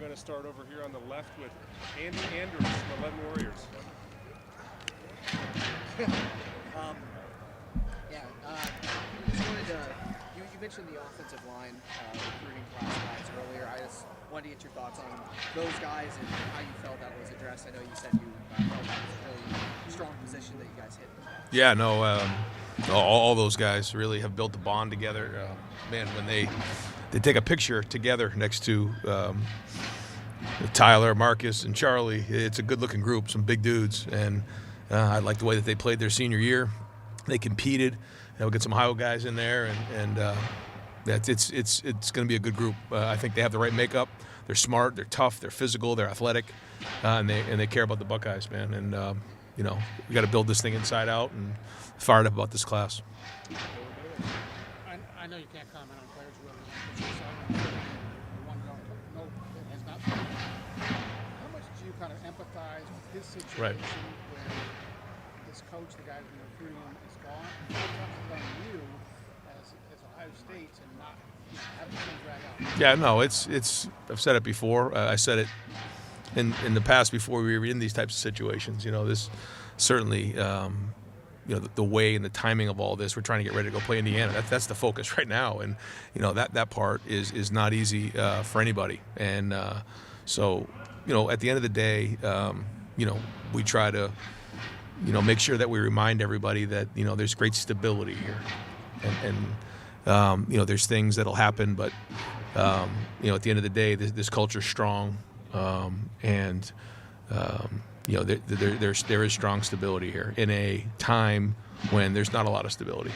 going to start over here on the left with Andy Andrews from 11 Warriors. Just wanted to, you mentioned the offensive line recruiting class guys earlier. I just wanted to get your thoughts on those guys and how you felt that was addressed. I know you said you felt that was a really strong position that you guys hit. Yeah, no, all those guys really have built a bond together. Man, when they take a picture together next to Tyler, Marcus, and Charlie, it's a good-looking group, some big dudes, and I like the way that they played their senior year. They competed. We'll get some Ohio guys in there, and it's going to be a good group. I think they have the right makeup. They're smart, they're tough, they're physical, they're athletic, and they care about the Buckeyes, man. And we got to build this thing inside out, and fired up about this class. I know you can't comment on players who have has not. How much do you kind of empathize with his situation? Right. Where this coach, the guy who's been recruiting him, is gone? How much is it on you as Ohio State and not having things drag out? Yeah, no, it's. I've said it before. I said it in the past before we were in these types of situations. This certainly. The way and the timing of all this, we're trying to get ready to go play Indiana. That's the focus right now, and that part is not easy for anybody. And so at the end of the day, we try to make sure that we remind everybody that there's great stability here, and there's things that'll happen, but at the end of the day, this culture's strong, and there is strong stability here in a time when there's not a lot of stability,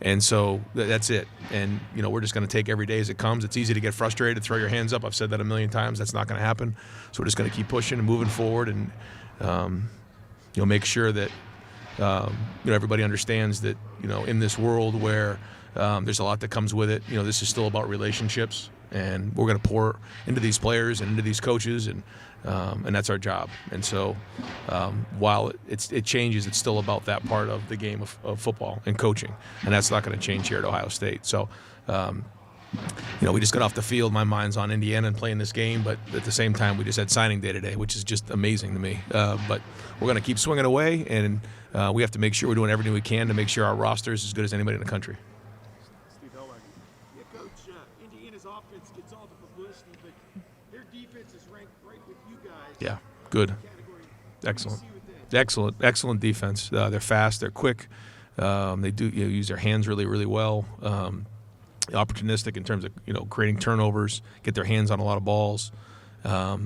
and so that's it. And we're just going to take every day as it comes. It's easy to get frustrated, throw your hands up. I've said that a million times. That's not going to happen. So we're just going to keep pushing and moving forward, and make sure that everybody understands that in this world where there's a lot that comes with it. This is still about relationships, and we're going to pour into these players and into these coaches, and that's our job. And so while it changes, it's still about that part of the game of football and coaching, and that's not going to change here at Ohio State. So we just got off the field. My mind's on Indiana and playing this game, but at the same time, we just had signing day today, which is just amazing to me. But we're going to keep swinging away, and we have to make sure we're doing everything we can to make sure our roster is as good as anybody in the country. Coach, Indiana's offense gets all the publicity, but their defense is ranked right with you guys. Yeah, good. Excellent defense. They're fast, they're quick. They do use their hands really, really well. Opportunistic in terms of creating turnovers, get their hands on a lot of balls. They're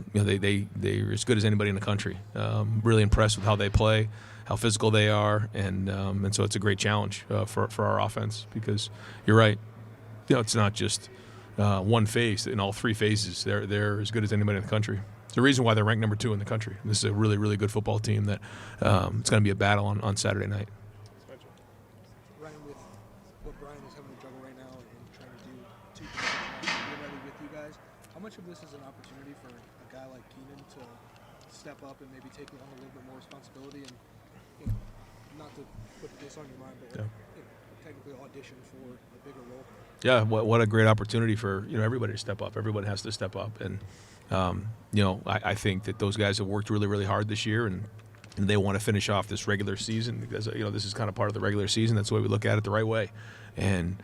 as good as anybody in the country. Really impressed with how they play, how physical they are, and so it's a great challenge for our offense, because you're right. It's not just one phase. In all three phases, they're as good as anybody in the country. It's the reason why they're ranked number 2 in the country. This is a really, really good football team that it's going to be a battle on Saturday night. Ryan, with what Brian is having to juggle right now and trying to do two things ready with you guys, how much of this is an opportunity for a guy like Keenan to step up and maybe take on a little bit more responsibility and not to put this on your mind, but technically audition for a bigger role? Yeah, what a great opportunity for everybody to step up. Everybody has to step up, and I think that those guys have worked really, really hard this year, and they want to finish off this regular season, because this is kind of part of the regular season. That's the way we look at it, the right way. And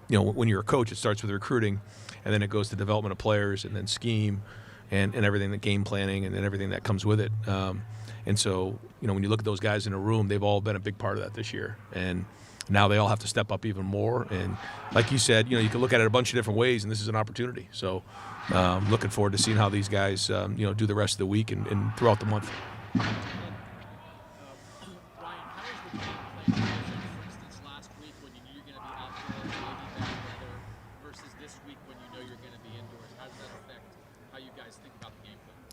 when you're a coach, it starts with recruiting, and then it goes to development of players, and then scheme, and everything, the game planning, and then everything that comes with it. And so when you look at those guys in a room, they've all been a big part of that this year, and now they all have to step up even more. And like you said, you can look at it a bunch of different ways, and this is an opportunity. So looking forward to seeing how these guys, do the rest of the week and throughout the month. Ryan, how is the game playing, for instance, last week when you knew you're going to be outdoors, maybe bad weather, versus this week when you know you're going to be indoors? How does that affect how you guys think about the game plan?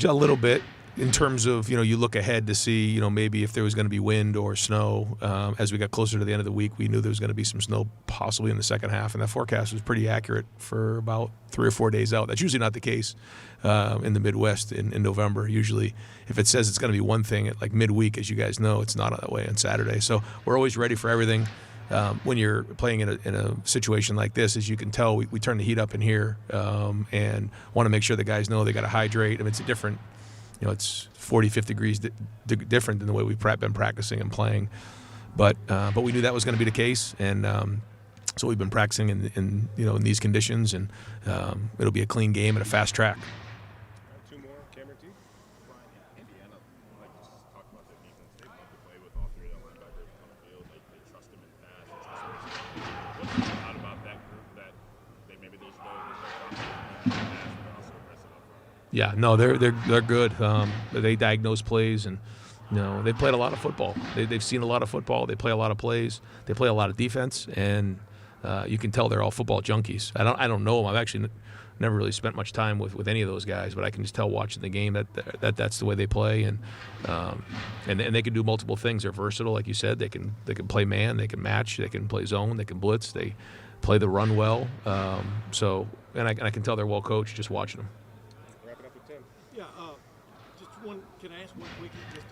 A little bit. In terms of, you look ahead to see, maybe if there was going to be wind or snow. As we got closer to the end of the week, we knew there was going to be some snow possibly in the second half, and that forecast was pretty accurate for about 3 or 4 days out. That's usually not the case in the Midwest in November. Usually, if it says it's going to be one thing at like midweek, as you guys know, it's not that way on Saturday. So we're always ready for everything. when you're playing in a situation like this, as you can tell, we turn the heat up in here and want to make sure the guys know they got to hydrate. I mean, it's a different, it's 40, 50 degrees different than the way we've been practicing and playing. But we knew that was going to be the case, and so we've been practicing in these conditions, and it'll be a clean game and a fast track. Two more, Cameron T. Indiana, like you just talked about their defense, they love to play with all three of their linebackers on the field. They trust them in pass. What's odd about that group that maybe there's no pass, but also aggressive up front? Yeah, no, they're good. They diagnose plays, and they've played a lot of football. They've seen a lot of football. They play a lot of plays. They play a lot of defense, and you can tell they're all football junkies. I don't know them. I've actually never really spent much time with any of those guys, but I can just tell watching the game that that's the way they play, and they can do multiple things. They're versatile, like you said. They can play man, they can match, they can play zone, they can blitz, they play the run well. And I can tell they're well coached just watching them. Wrap it up with Tim. Yeah, just one. Can I ask one quick? Just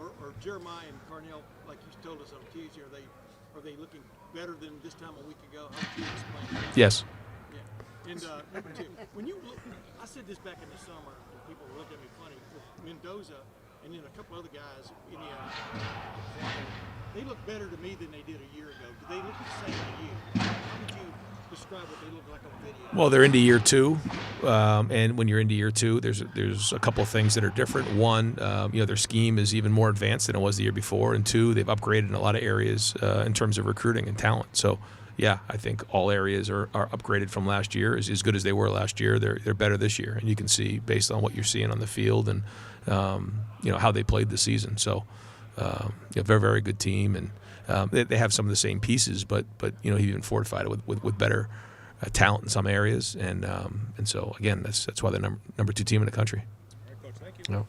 or Jeremiah and Carnell, like you told us on Tuesday, are they looking better than this time a week ago? How would you explain that? Yes. Yeah. And number two, when you look, I said this back in the summer, and people looked at me funny with Mendoza, and then a couple other guys, they look better to me than they did a year ago. Do they look the same to you? How would you describe what they look like on video? Well, they're into year two, and when you're into year two, there's a couple of things that are different. One, their scheme is even more advanced than it was the year before, and two, they've upgraded in a lot of areas in terms of recruiting and talent. So, yeah, I think all areas are upgraded from last year. As good as they were last year, they're better this year, and you can see based on what you're seeing on the field and how they played the season. So, very, very good team, and they have some of the same pieces, but he even fortified it with better talent in some areas, and so again, that's why they're number 2 team in the country. All right, Coach, thank you.